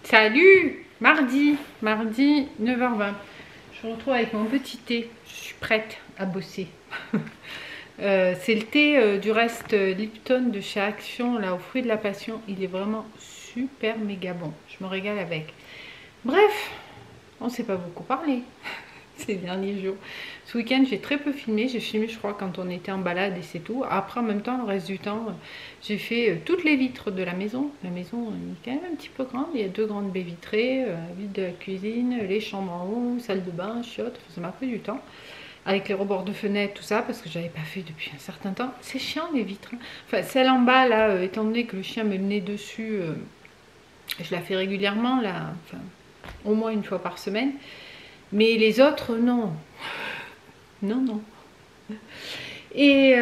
Salut! Mardi 9h20. Je me retrouve avec mon petit thé. Je suis prête à bosser. C'est le thé du reste Lipton de chez Action, là, aux fruits de la passion. Il est vraiment super méga bon. Je me régale avec. Bref, on ne s'est pas beaucoup parlé ces derniers jours. Ce week-end, j'ai très peu filmé. J'ai filmé, je crois, quand on était en balade et c'est tout. Après, en même temps, le reste du temps, j'ai fait toutes les vitres de la maison. La maison est quand même un petit peu grande. Il y a 2 grandes baies vitrées, vitre de la cuisine, les chambres en haut, salle de bain, chiottes. Enfin, ça m'a pris du temps. Avec les rebords de fenêtre, tout ça, parce que j'avais pas fait depuis un certain temps. C'est chiant, les vitres. Hein. Enfin, celle en bas, là, étant donné que le chien met le nez dessus, je la fais régulièrement, là, enfin, au moins une fois par semaine. Mais les autres, non. Non. Et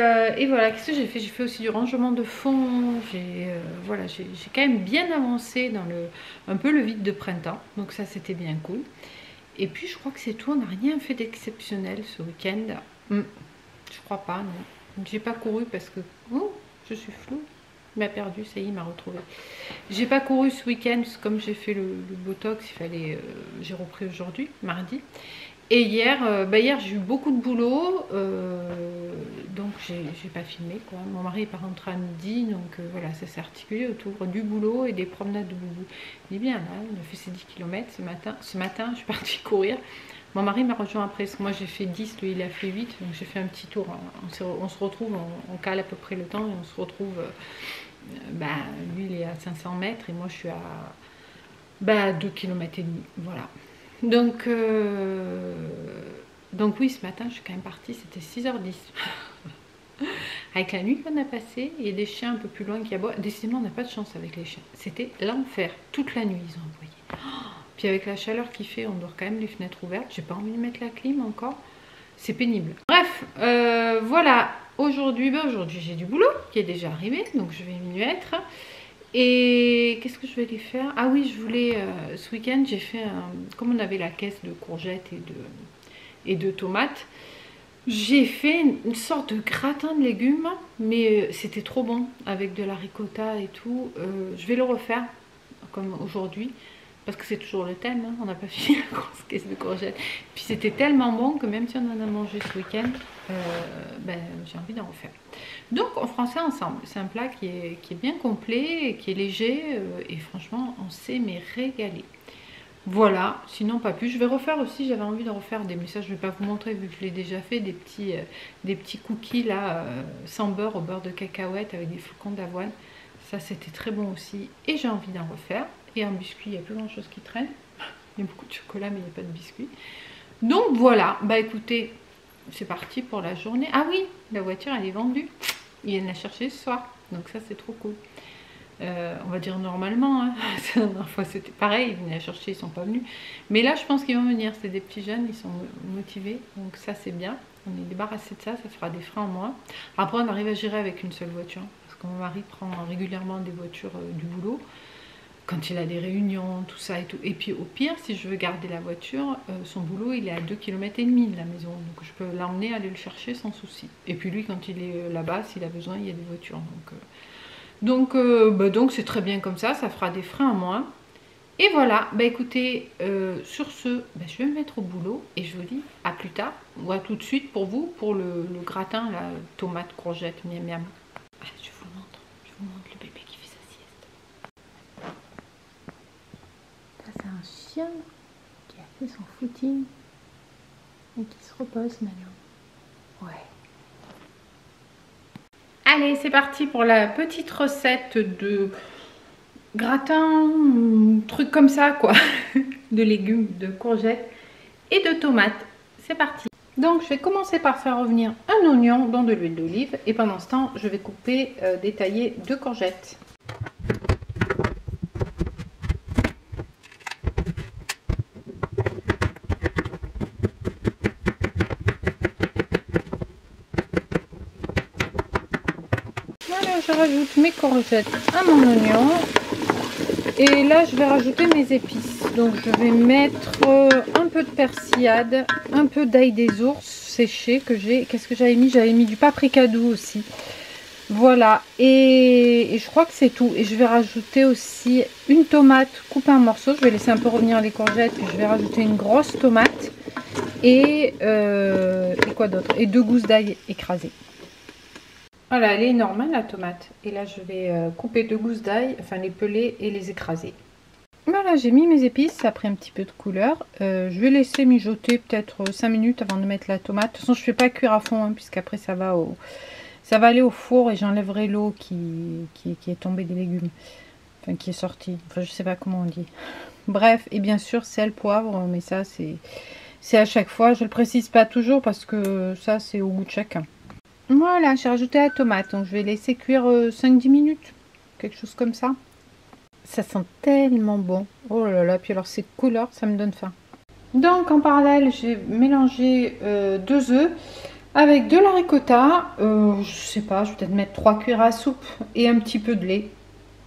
voilà, qu'est-ce que j'ai fait? J'ai fait aussi du rangement de fond. Voilà, j'ai quand même bien avancé dans un peu le vide de printemps. Donc ça, c'était bien cool. Et puis, je crois que c'est tout. On n'a rien fait d'exceptionnel ce week-end. Je crois pas, non. J'ai pas couru parce que... Oh, je suis floue. Il m'a perdu, ça y est, il m'a retrouvé. J'ai pas couru ce week-end, comme j'ai fait le botox, il fallait... j'ai repris aujourd'hui, mardi. Et hier, hier j'ai eu beaucoup de boulot, donc j'ai pas filmé, quoi. Mon mari est pas rentré à midi, donc voilà, ça s'est articulé autour du boulot et des promenades de boubou. Il est bien là, il a fait ses 10 km ce matin. Ce matin, je suis partie courir. Mon mari m'a rejoint après, parce que moi j'ai fait 10, lui il a fait 8, donc j'ai fait un petit tour. On se retrouve, on cale à peu près le temps et on se retrouve... lui il est à 500 mètres et moi je suis à 2 km et demi, voilà. Donc oui, ce matin je suis quand même partie, c'était 6h10. Avec la nuit qu'on a passée, il y a des chiens un peu plus loin qui aboient. Décidément, on n'a pas de chance avec les chiens. C'était l'enfer. Toute la nuit, ils ont aboyé. Puis avec la chaleur qu'il fait, on dort quand même les fenêtres ouvertes. J'ai pas envie de mettre la clim encore. C'est pénible. Bref, voilà. Aujourd'hui, j'ai du boulot qui est déjà arrivé. Donc je vais m'y mettre. Et qu'est-ce que je vais aller faire? Ah oui, je voulais... ce week-end, j'ai fait comme on avait la caisse de courgettes et de tomates, j'ai fait une sorte de gratin de légumes, mais c'était trop bon avec de la ricotta et tout. Je vais le refaire comme aujourd'hui, parce que c'est toujours le thème, hein. On n'a pas fini la grosse caisse de courgettes. Puis c'était tellement bon que même si on en a mangé ce week-end, j'ai envie d'en refaire. Donc on fera ça ensemble. C'est un plat qui est bien complet, qui est léger, et franchement on s'est régalé. Voilà, sinon pas plus. Je vais refaire aussi, j'avais envie de refaire des messages, je ne vais pas vous montrer vu que je l'ai déjà fait, des petits cookies là, sans beurre, au beurre de cacahuète avec des flocons d'avoine. Ça c'était très bon aussi et j'ai envie d'en refaire. Et un biscuit, il n'y a plus grand chose qui traîne. Il y a beaucoup de chocolat mais il n'y a pas de biscuit. Donc voilà, bah écoutez, c'est parti pour la journée. Ah oui, la voiture elle est vendue. Ils viennent la chercher ce soir, donc ça c'est trop cool. On va dire normalement, hein. La dernière fois c'était pareil, ils venaient la chercher, ils sont pas venus. Mais là je pense qu'ils vont venir, c'est des petits jeunes, ils sont motivés, donc ça c'est bien. On est débarrassé de ça, ça fera des freins en moins. Après on arrive à gérer avec une seule voiture, parce que mon mari prend régulièrement des voitures du boulot, quand il a des réunions, tout ça et tout. Et puis au pire, si je veux garder la voiture, son boulot il est à 2 km et demi de la maison, donc je peux l'emmener aller le chercher sans souci. Et puis lui quand il est là-bas, s'il a besoin, il y a des voitures, donc c'est très bien comme ça, ça fera des freins en moins. Et voilà, bah écoutez, sur ce, je vais me mettre au boulot et je vous dis à plus tard, ou à tout de suite pour vous, pour le gratin, la tomate, courgette, miam miam. Ah, je vous montre le bébé qui fait sa sieste. Ça c'est un chien qui a fait son footing et qui se repose maintenant. Ouais. Allez, c'est parti pour la petite recette de gratin, truc comme ça quoi, de légumes, de courgettes et de tomates. C'est parti. Donc je vais commencer par faire revenir un oignon dans de l'huile d'olive et pendant ce temps je vais couper, détailler 2 courgettes. Je rajoute mes courgettes à mon oignon et là je vais rajouter mes épices. Donc je vais mettre un peu de persillade, un peu d'ail des ours, sécher que j'ai. Qu'est-ce que j'avais mis? J'avais mis du paprika doux aussi. Voilà, et je crois que c'est tout. Et je vais rajouter aussi une tomate coupée en morceaux. Je vais laisser un peu revenir les courgettes, puis je vais rajouter une grosse tomate et quoi d'autre? Et 2 gousses d'ail écrasées. Voilà, elle est énorme la tomate. Et là, je vais couper 2 gousses d'ail, enfin les peler et les écraser. Voilà, j'ai mis mes épices, ça a pris un petit peu de couleur. Je vais laisser mijoter peut-être 5 minutes avant de mettre la tomate. De toute façon, je ne fais pas cuire à fond, hein, puisqu'après ça va aller au four et j'enlèverai l'eau qui est tombée des légumes. Enfin, qui est sortie. Enfin, je sais pas comment on dit. Bref, et bien sûr, sel, poivre, mais ça, c'est à chaque fois. Je le précise pas toujours parce que ça, c'est au goût de chacun. Voilà, j'ai rajouté la tomate. Donc, je vais laisser cuire 5-10 minutes. Quelque chose comme ça. Ça sent tellement bon. Oh là là, puis alors ces couleurs, ça me donne faim. Donc, en parallèle, j'ai mélangé 2 œufs. Avec de la ricotta, je sais pas, je vais peut-être mettre 3 cuillères à soupe et un petit peu de lait.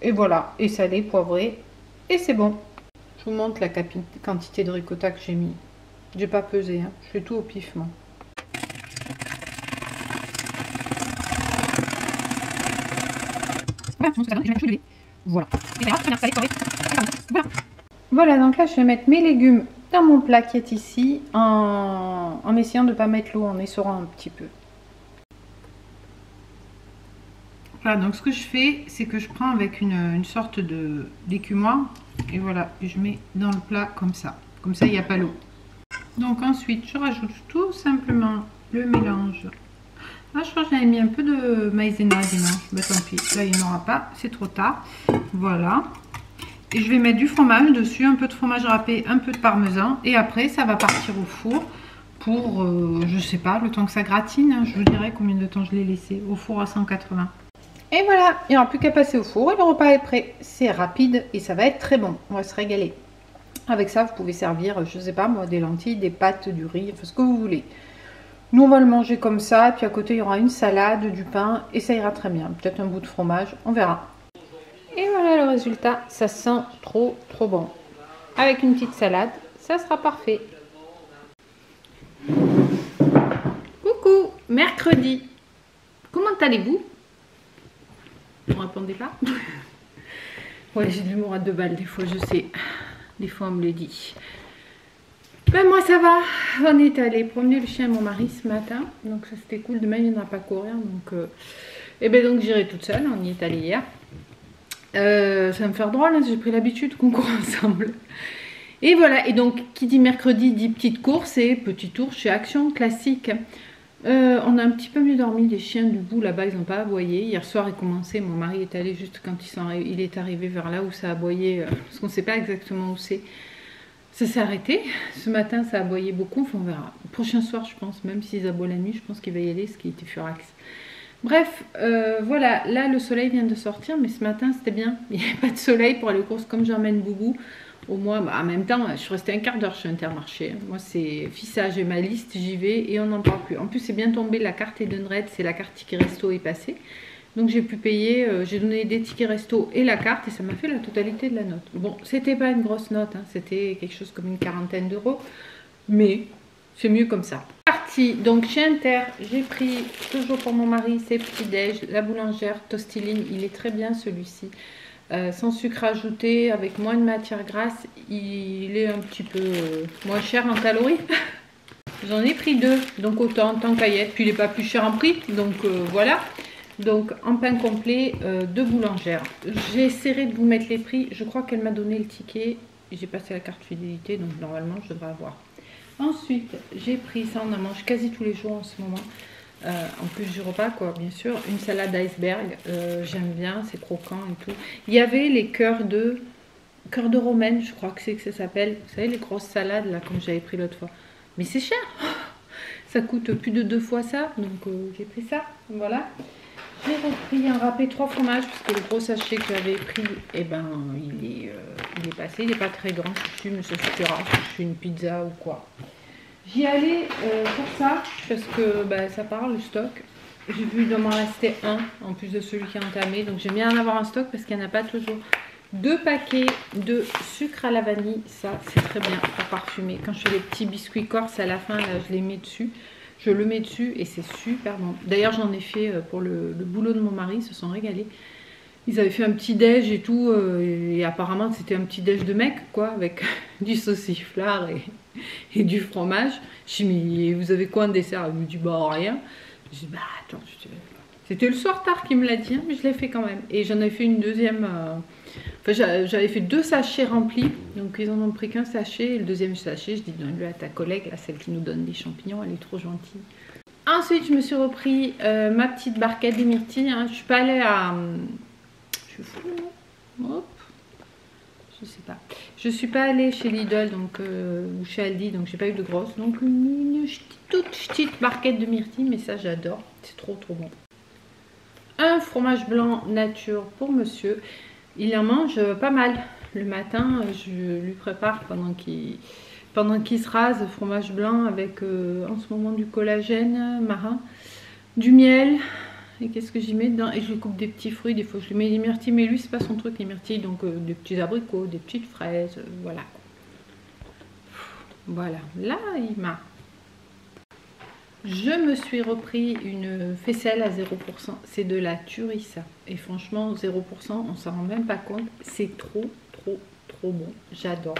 Et voilà, et salé, poivré, et c'est bon. Je vous montre la quantité de ricotta que j'ai mis. J'ai pas pesé, hein. Je fais tout au pif, moi. Voilà. Voilà, donc là je vais mettre mes légumes dans mon plat qui est ici en essayant de ne pas mettre l'eau, en essorant un petit peu. Voilà, donc ce que je fais, c'est que je prends avec une sorte d'écumoire et voilà, et je mets dans le plat comme ça. Comme ça, il n'y a pas l'eau. Donc ensuite, je rajoute tout simplement le mélange. Là, je crois que j'avais mis un peu de maïzena dimanche. Bah tant pis, là il n'y en aura pas, c'est trop tard. Voilà. Et je vais mettre du fromage dessus, un peu de fromage râpé, un peu de parmesan. Et après, ça va partir au four pour, je sais pas, le temps que ça gratine. Hein, je vous dirai combien de temps je l'ai laissé au four à 180. Et voilà, il n'y aura plus qu'à passer au four et le repas est prêt. C'est rapide et ça va être très bon. On va se régaler. Avec ça, vous pouvez servir, je sais pas moi, des lentilles, des pâtes, du riz, enfin ce que vous voulez. Nous, on va le manger comme ça. Puis à côté, il y aura une salade, du pain et ça ira très bien. Peut-être un bout de fromage, on verra. Et voilà le résultat, ça sent trop bon. Avec une petite salade, ça sera parfait. Coucou, mercredi. Comment allez-vous? Vous ne répondez pas? Ouais, j'ai de l'humour à 2 balles des fois, je sais. Des fois, on me le dit. Ben moi, ça va. On est allé promener le chien à mon mari ce matin. Donc ça, c'était cool. Demain, il ne viendra pas courir. Donc, donc j'irai toute seule. On y est allé hier. Ça va me faire drôle, hein, j'ai pris l'habitude qu'on court ensemble. Et voilà, et donc qui dit mercredi dit petite course et petit tour chez Action classique. On a un petit peu mieux dormi, les chiens du bout là-bas ils n'ont pas aboyé. Hier soir il commençait, mon mari est allé juste quand il est arrivé vers là où ça aboyait, parce qu'on ne sait pas exactement où c'est. Ça s'est arrêté, ce matin ça aboyait beaucoup, enfin on verra. Le prochain soir je pense, même s'ils aboient la nuit, je pense qu'il va y aller, ce qui était furax. Bref, voilà, là le soleil vient de sortir, mais ce matin c'était bien. Il n'y avait pas de soleil pour aller aux courses comme j'emmène Boubou. Au moins, bah, en même temps, je suis restée un quart d'heure chez Intermarché. Moi, c'est fissage et ma liste, j'y vais et on n'en parle plus. En plus, c'est bien tombé, la carte Edenred, c'est la carte ticket resto est passée. Donc j'ai pu payer, j'ai donné des tickets resto et la carte et ça m'a fait la totalité de la note. Bon, c'était pas une grosse note, hein, c'était quelque chose comme une 40aine d'euros, mais c'est mieux comme ça. Parti, donc chez Inter, j'ai pris toujours pour mon mari ses petits déj, la boulangère Tostiline, il est très bien celui-ci. Sans sucre ajouté, avec moins de matière grasse, il est un petit peu moins cher en calories. J'en ai pris 2, donc autant tant qu'à y être, puis il n'est pas plus cher en prix, donc voilà. Donc en pain complet de boulangère. J'essaierai de vous mettre les prix, je crois qu'elle m'a donné le ticket, j'ai passé la carte fidélité, donc normalement je devrais avoir. Ensuite, j'ai pris, ça on en mange quasi tous les jours en ce moment. En plus du repas quoi, bien sûr, une salade d'iceberg, j'aime bien, c'est croquant et tout. Il y avait les cœurs de romaine, je crois que c'est que ça s'appelle. Vous savez les grosses salades là comme j'avais pris l'autre fois. Mais c'est cher, ça coûte plus de 2 fois ça, donc j'ai pris ça, voilà. J'ai repris un râpé 3 fromages parce que le gros sachet que j'avais pris, eh ben il est passé, il n'est pas très grand, mais ça suffira si je fais une pizza ou quoi. J'y allais pour ça, parce que bah, ça part le stock. J'ai vu qu'il doit m'en rester un, en plus de celui qui est entamé. Donc j'aime bien en avoir un stock parce qu'il n'y en a pas toujours. 2 paquets de sucre à la vanille, ça c'est très bien pour parfumer. Quand je fais les petits biscuits corse à la fin, là, je les mets dessus. Je le mets dessus et c'est super bon. D'ailleurs, j'en ai fait pour le boulot de mon mari, ils se sont régalés. Ils avaient fait un petit déj et tout, et apparemment c'était un petit déj de mec, quoi, avec du sauciflard et du fromage. Je dis, mais vous avez quoi en dessert? Elle me dit, bah rien. Je dis, bah attends, c'était le soir tard qu'il me l'a dit, hein, mais je l'ai fait quand même. Et j'en ai fait une deuxième, enfin j'avais fait 2 sachets remplis, donc ils en ont pris qu'un sachet, et le deuxième sachet, je dis, donne-le à ta collègue, là, celle qui nous donne des champignons, elle est trop gentille. Ensuite, je me suis repris ma petite barquette des myrtilles, hein. Je suis pas allée à... Je suis fou, hop, je sais pas. Je suis pas allée chez Lidl donc ou chez Aldi, donc j'ai pas eu de grosse. Donc une toute petite barquette de myrtilles, mais ça j'adore, c'est trop bon. Un fromage blanc nature pour monsieur. Il en mange pas mal le matin. Je lui prépare pendant qu'il se rase, fromage blanc avec en ce moment du collagène marin, du miel. Et qu'est-ce que j'y mets dedans? Et je lui coupe des petits fruits, des fois je lui mets des myrtilles, mais lui c'est pas son truc les myrtilles, donc des petits abricots, des petites fraises, voilà. Voilà, là il m'a... Je me suis repris une faisselle à 0%, c'est de la tuerie ça. Et franchement 0%, on s'en rend même pas compte, c'est trop bon, j'adore.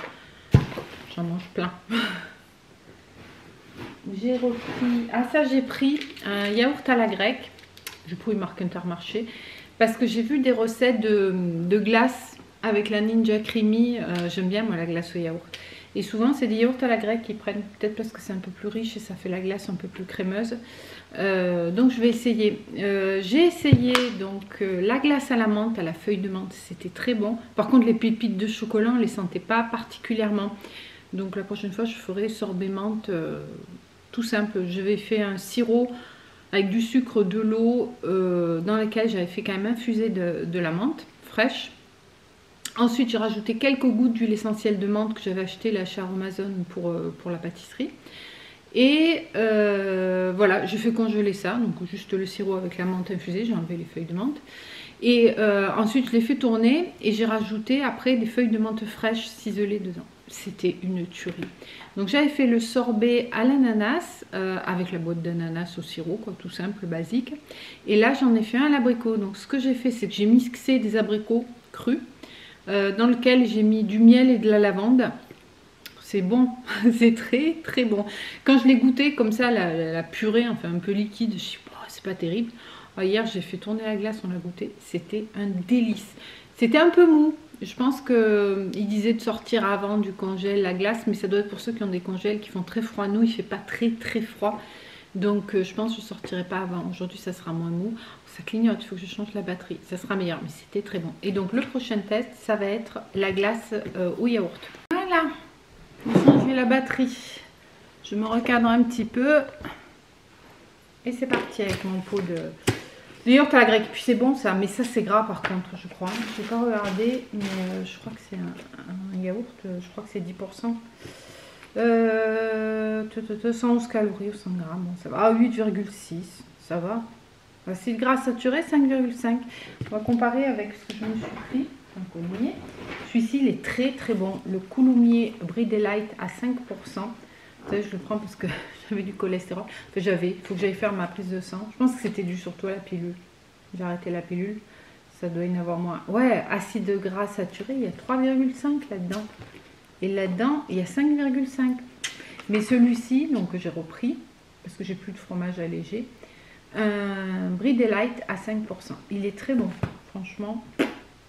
J'en mange plein. J'ai repris, ah ça j'ai pris un yaourt à la grecque. Je trouve il marque Intermarché parce que j'ai vu des recettes de glace avec la Ninja Creamy. J'aime bien moi la glace au yaourt. Et souvent c'est des yaourts à la grecque qu'ils prennent, peut-être parce que c'est un peu plus riche et ça fait la glace un peu plus crémeuse. Donc je vais essayer. J'ai essayé donc la glace à la menthe, à la feuille de menthe, c'était très bon. Par contre les pépites de chocolat on ne les sentait pas particulièrement. Donc la prochaine fois je ferai sorbet menthe tout simple. Je vais faire un sirop avec du sucre, de l'eau, dans laquelle j'avais fait quand même infuser de la menthe fraîche. Ensuite, j'ai rajouté quelques gouttes d'huile essentielle de menthe que j'avais acheté là chez Amazon pour la pâtisserie. Et voilà, j'ai fait congeler ça, donc juste le sirop avec la menthe infusée, j'ai enlevé les feuilles de menthe. Et ensuite, je l'ai fait tourner et j'ai rajouté après des feuilles de menthe fraîches ciselées dedans. C'était une tuerie. Donc j'avais fait le sorbet à l'ananas avec la boîte d'ananas au sirop, quoi, tout simple, basique. Et là j'en ai fait un à l'abricot. Donc ce que j'ai fait, c'est que j'ai mixé des abricots crus dans lequel j'ai mis du miel et de la lavande. C'est bon, c'est très bon. Quand je l'ai goûté comme ça, la purée, enfin un peu liquide, je suis, oh, c'est pas terrible. Alors, hier j'ai fait tourner la glace, on l'a goûté, c'était un délice. C'était un peu mou. Je pense qu'il disait de sortir avant du congèle la glace, mais ça doit être pour ceux qui ont des congèles qui font très froid. Nous, il ne fait pas très froid. Donc, je pense que je ne sortirai pas avant. Aujourd'hui, ça sera moins mou. Ça clignote, il faut que je change la batterie. Ça sera meilleur, mais c'était très bon. Et donc, le prochain test, ça va être la glace au yaourt. Voilà. J'ai changé la batterie. Je me recadre un petit peu. Et c'est parti avec mon pot de... Le yaourt à la grecque, puis c'est bon ça, mais ça c'est gras par contre, je crois. Je n'ai pas regardé, mais je crois que c'est un yaourt, je crois que c'est 10%. 111 calories ou 100 grammes, bon, ça va. Ah, 8,6, ça va. C'est le gras saturé, 5,5. On va comparer avec ce que je me suis pris. Celui-ci, il est très bon. Le Coulommiers Brie Delight à 5%. Vous savez, je le prends parce que j'avais du cholestérol. Enfin, il faut que j'aille faire ma prise de sang. Je pense que c'était dû surtout à la pilule. J'ai arrêté la pilule. Ça doit y en avoir moins. Ouais, acide gras saturé, il y a 3,5 là-dedans. Et là-dedans, il y a 5,5. Mais celui-ci, donc que j'ai repris, parce que j'ai plus de fromage allégé, un Brie Delight à 5%. Il est très bon. Franchement,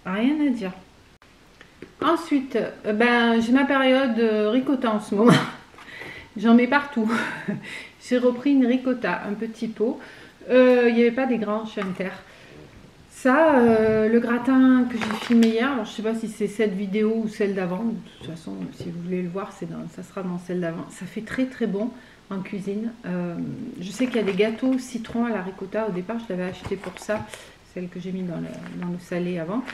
rien à dire. Ensuite, j'ai ma période ricotta en ce moment. J'en mets partout. J'ai repris une ricotta, un petit pot. Il n'y avait pas des grands chez Inter. Ça, le gratin que j'ai filmé hier, alors je ne sais pas si c'est cette vidéo ou celle d'avant. De toute façon, si vous voulez le voir, ça sera dans celle d'avant. Ça fait très bon en cuisine. Je sais qu'il y a des gâteaux citron à la ricotta. Au départ, je l'avais acheté pour ça. Celle que j'ai mis dans le salé avant.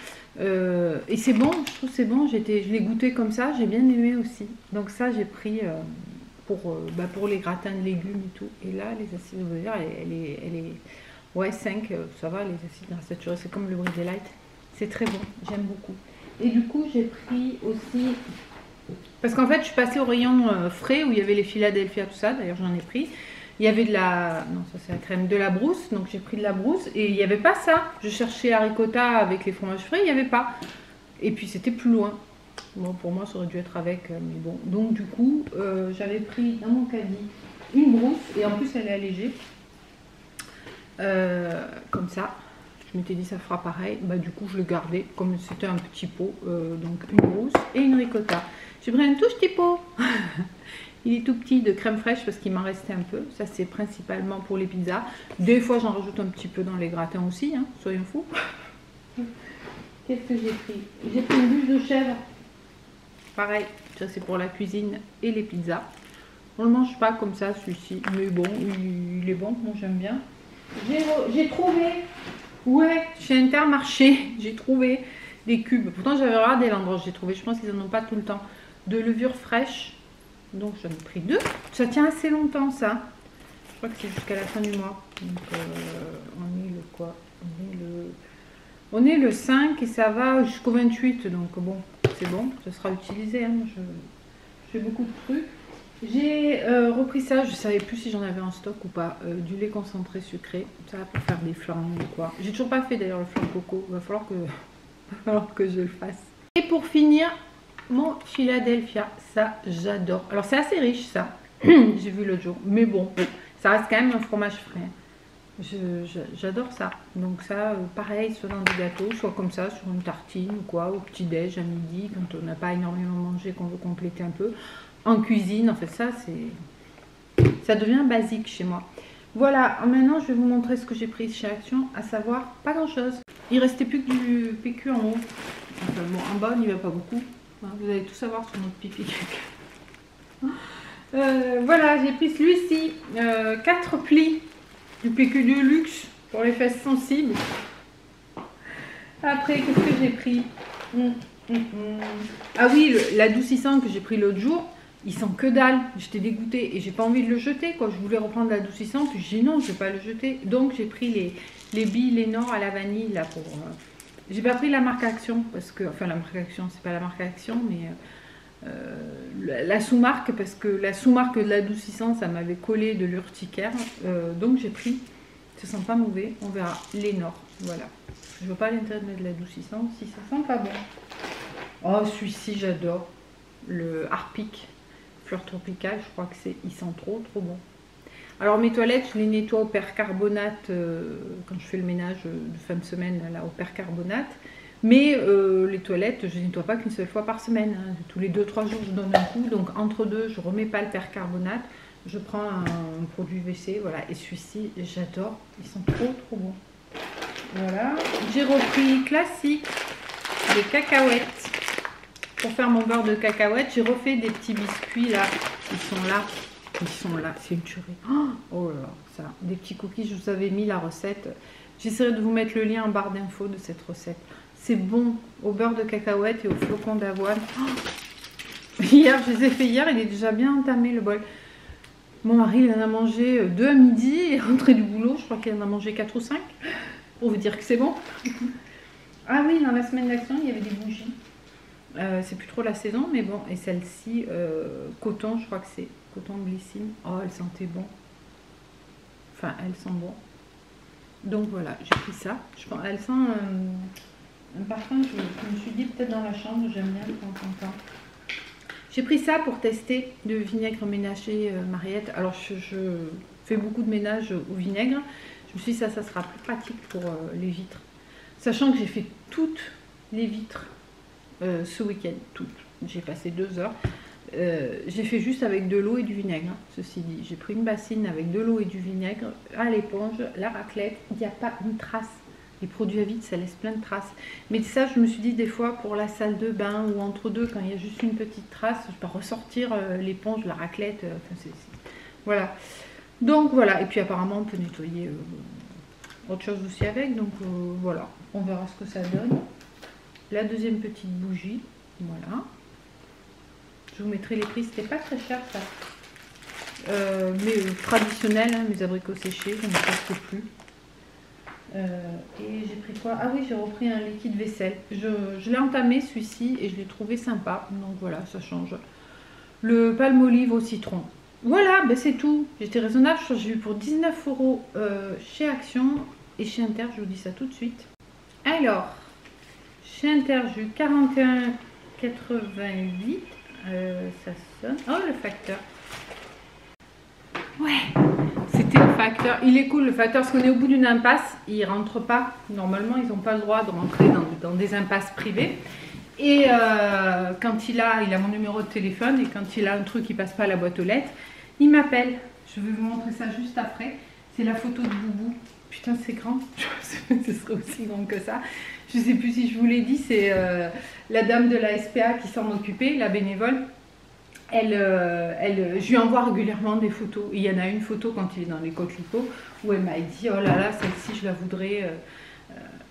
Et c'est bon, je trouve c'est bon. Je l'ai goûté comme ça, j'ai bien aimé aussi. Donc ça, j'ai pris... pour les gratins de légumes et tout. Et là, les acides oméga, elle est ouais, 5, ça va, les acides gras saturés, c'est comme le Brie Delight. C'est très bon, j'aime beaucoup. Et du coup, j'ai pris aussi... Parce qu'en fait, je suis passée au rayon frais, où il y avait les Philadelphia, tout ça. D'ailleurs, j'en ai pris. Il y avait de la... Non, ça c'est la crème. De la brousse. Donc j'ai pris de la brousse. Et il n'y avait pas ça. Je cherchais la ricotta avec les fromages frais. Il n'y avait pas. Et puis c'était plus loin. Bon, pour moi, ça aurait dû être avec. Mais bon. Donc du coup, j'avais pris dans mon caddie une brousse. Et en plus, elle est allégée. Comme ça. Je m'étais dit, ça fera pareil. Bah, du coup, je le gardais. Comme c'était un petit pot. Donc une brousse et une ricotta. J'ai pris un tout petit pot. Il est tout petit de crème fraîche parce qu'il m'en restait un peu. Ça, c'est principalement pour les pizzas. Des fois, j'en rajoute un petit peu dans les gratins aussi, hein, soyons fous. Qu'est-ce que j'ai pris? J'ai pris une bûche de chèvre. Pareil, ça c'est pour la cuisine et les pizzas. On ne le mange pas comme ça, celui-ci. Mais bon, il est bon, moi j'aime bien. J'ai trouvé, ouais, chez Intermarché, j'ai trouvé des cubes. Pourtant, j'avais regardé l'endroit où j'ai trouvé. Je pense qu'ils n'en ont pas tout le temps. De levure fraîche. Donc j'en ai pris 2. Ça tient assez longtemps ça. Je crois que c'est jusqu'à la fin du mois. Donc on est le quoi? On est le 5 et ça va jusqu'au 28. Donc bon, c'est bon, ça sera utilisé. Hein. Je fais beaucoup de trucs. J'ai repris ça, je ne savais plus si j'en avais en stock ou pas. Du lait concentré sucré. Ça va pour faire des flans ou quoi. J'ai toujours pas fait d'ailleurs le flan coco. Il va falloir que je le fasse. Et pour finir, mon Philadelphia, ça j'adore. Alors c'est assez riche ça, j'ai vu l'autre jour, mais bon, ça reste quand même un fromage frais. J'adore ça. Donc ça, pareil, soit dans des gâteaux, soit comme ça, sur une tartine ou quoi, au petit-déj, à midi, quand on n'a pas énormément mangé, qu'on veut compléter un peu. En cuisine, en fait ça, ça devient basique chez moi. Voilà, maintenant je vais vous montrer ce que j'ai pris chez Action, à savoir pas grand-chose. Il restait plus que du PQ en haut. Enfin bon, en bas, il n'y va pas beaucoup. Vous allez tout savoir sur notre pipi caca. Voilà, j'ai pris celui-ci. 4 plis du PQ de luxe pour les fesses sensibles. Après, qu'est-ce que j'ai pris? Ah oui, l'adoucissant que j'ai pris l'autre jour, il sent que dalle. J'étais dégoûtée et j'ai pas envie de le jeter. Quoi. Je voulais reprendre l'adoucissant, puis j'ai dit non, je vais pas le jeter. Donc j'ai pris les billes Lénore à la vanille là pour... J'ai pas pris la marque Action, parce que, enfin la marque Action, c'est pas la marque Action, mais la sous-marque, parce que la sous-marque de l'adoucissant, ça m'avait collé de l'urticaire, donc j'ai pris, ça sent pas mauvais, on verra, Lénore, voilà. Je veux pas l'intérêt de mettre de l'adoucissant si ça sent pas bon. Oh, celui-ci j'adore, le Harpic, fleur tropicale, je crois que il sent trop bon. Alors mes toilettes, je les nettoie au percarbonate quand je fais le ménage de fin de semaine là, au percarbonate. Mais les toilettes, je ne nettoie pas qu'une seule fois par semaine. Hein. Tous les 2-3 jours, je donne un coup. Donc entre deux, je ne remets pas le percarbonate. Je prends un produit WC. Voilà. Et celui-ci, j'adore. Ils sont trop bons. Voilà. J'ai repris classique les cacahuètes. Pour faire mon beurre de cacahuètes, j'ai refait des petits biscuits là. Ils sont là, c'est une tuerie. Oh là là, ça. Des petits cookies, je vous avais mis la recette. J'essaierai de vous mettre le lien en barre d'infos de cette recette. C'est bon, au beurre de cacahuète et au flocon d'avoine. Hier, je les ai fait hier, il est déjà bien entamé le bol. Mon mari, il en a mangé 2 à midi et rentré du boulot, je crois qu'il en a mangé 4 ou 5. Pour vous dire que c'est bon. Ah oui, dans la semaine d'action, il y avait des bougies. C'est plus trop la saison, mais bon. Et celle-ci, coton, je crois que c'est coton glycine. Oh, elle sentait bon. Enfin, elle sent bon. Donc voilà, j'ai pris ça. Je pense, elle sent un parfum que je me suis dit peut-être dans la chambre, j'aime bien de temps en temps. J'ai pris ça pour tester le vinaigre ménager Mariette. Alors je fais beaucoup de ménage au vinaigre. Je me suis dit ça sera plus pratique pour les vitres. Sachant que j'ai fait toutes les vitres ce week-end, toutes. J'ai passé 2 heures. J'ai fait juste avec de l'eau et du vinaigre, hein, ceci dit. J'ai pris une bassine avec de l'eau et du vinaigre à l'éponge, la raclette, il n'y a pas une trace. Les produits à vide, ça laisse plein de traces. Mais ça, je me suis dit des fois pour la salle de bain ou entre deux, quand il y a juste une petite trace, je peux ressortir l'éponge, la raclette. Voilà. Donc voilà. Et puis apparemment, on peut nettoyer autre chose aussi avec. Donc voilà, on verra ce que ça donne. La deuxième petite bougie, voilà. Je vous mettrai les prix, c'était pas très cher ça. Mais traditionnel, hein, mes abricots séchés, je ne presque plus. Et j'ai pris quoi? Ah oui, j'ai repris un liquide vaisselle. Je l'ai entamé celui-ci et je l'ai trouvé sympa. Donc voilà, ça change. Le Palmolive au citron. Voilà, ben c'est tout. J'étais raisonnable, je crois que j'ai eu pour 19 € chez Action et chez Inter, je vous dis ça tout de suite. Alors, chez Inter, j'ai eu 41,88. Ça sonne. Oh, le facteur. Ouais, c'était le facteur. Il est cool le facteur parce qu'on est au bout d'une impasse. Il rentre pas. Normalement, ils n'ont pas le droit de rentrer dans des impasses privées. Et quand il a mon numéro de téléphone et quand il a un truc qui passe pas à la boîte aux lettres, il m'appelle. Je vais vous montrer ça juste après. C'est la photo de Boubou. Putain, c'est grand. Ce serait aussi grand que ça. Je sais plus si je vous l'ai dit. C'est la dame de la SPA qui s'en occupait, la bénévole. Je lui envoie régulièrement des photos. Il y en a une photo quand il est dans les coquelicots où elle m'a dit oh là là, celle-ci je la voudrais,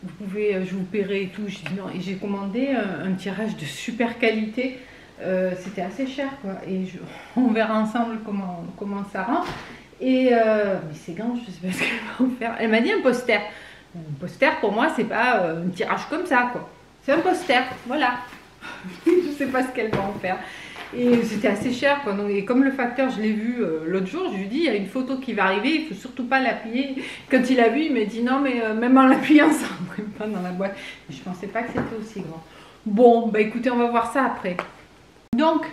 vous pouvez, je vous paierai et tout. J'ai dit non, et j'ai commandé un tirage de super qualité. C'était assez cher quoi. Et on verra ensemble comment ça rend. Et mais c'est grand, je sais pas ce qu'elle va en faire. Elle m'a dit un poster. Un poster pour moi c'est pas un tirage comme ça quoi. C'est un poster, voilà. Je sais pas ce qu'elle va en faire. Et c'était assez cher quoi. Donc, et comme le facteur je l'ai vu l'autre jour, je lui ai dit il y a une photo qui va arriver, il faut surtout pas l'appuyer. Quand il a vu il m'a dit non mais même en l'appuyant ça ne rentre pas dans la boîte. Mais je pensais pas que c'était aussi grand. Bon bah écoutez on va voir ça après. Donc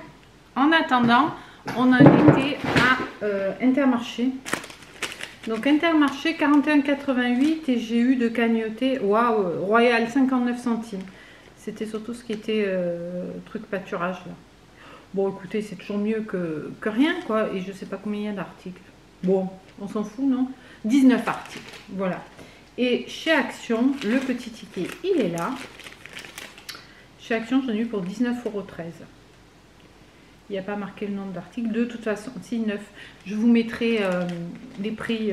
en attendant on a été à Intermarché. Donc Intermarché 41,88 et j'ai eu de cagnotter waouh Royal 59 centimes. C'était surtout ce qui était truc pâturage là. Bon, écoutez, c'est toujours mieux que rien, quoi. Et je sais pas combien il y a d'articles. Bon, on s'en fout, non? 19 articles, voilà. Et chez Action, le petit ticket, il est là. Chez Action, j'en ai eu pour 19,13 €. Il n'y a pas marqué le nombre d'articles. De toute façon, si 9. Je vous mettrai les prix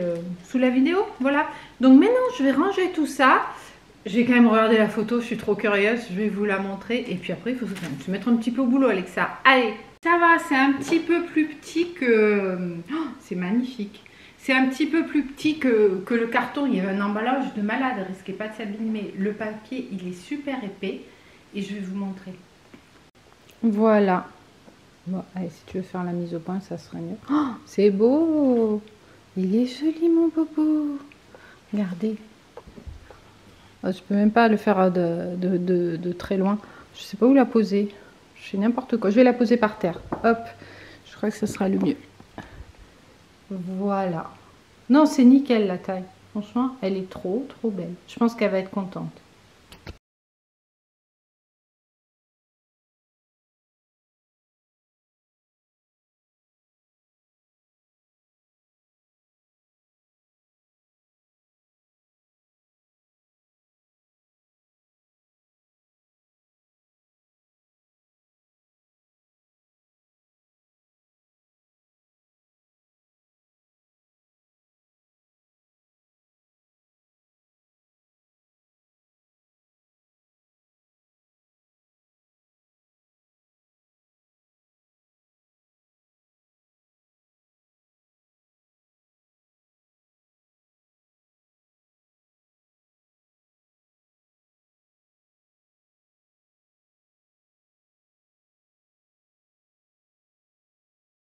sous la vidéo, voilà. Donc maintenant, je vais ranger tout ça. Je vais quand même regarder la photo, je suis trop curieuse, je vais vous la montrer. Et puis après, il faut se mettre un petit peu au boulot, Alexa. Allez, ça va, c'est un petit peu plus petit que... Oh, c'est magnifique. C'est un petit peu plus petit que le carton. Il y avait un emballage de malade, risquez pas de s'abîmer. Le papier, il est super épais. Et je vais vous montrer. Voilà. Bon, allez, si tu veux faire la mise au point, ça serait mieux. Oh, c'est beau. Il est joli, mon bobo. Regardez. Je peux même pas le faire de très loin. Je sais pas où la poser. Je fais n'importe quoi. Je vais la poser par terre. Hop. Je crois que ce sera le mieux. Voilà. Non, c'est nickel la taille. Franchement, elle est trop belle. Je pense qu'elle va être contente.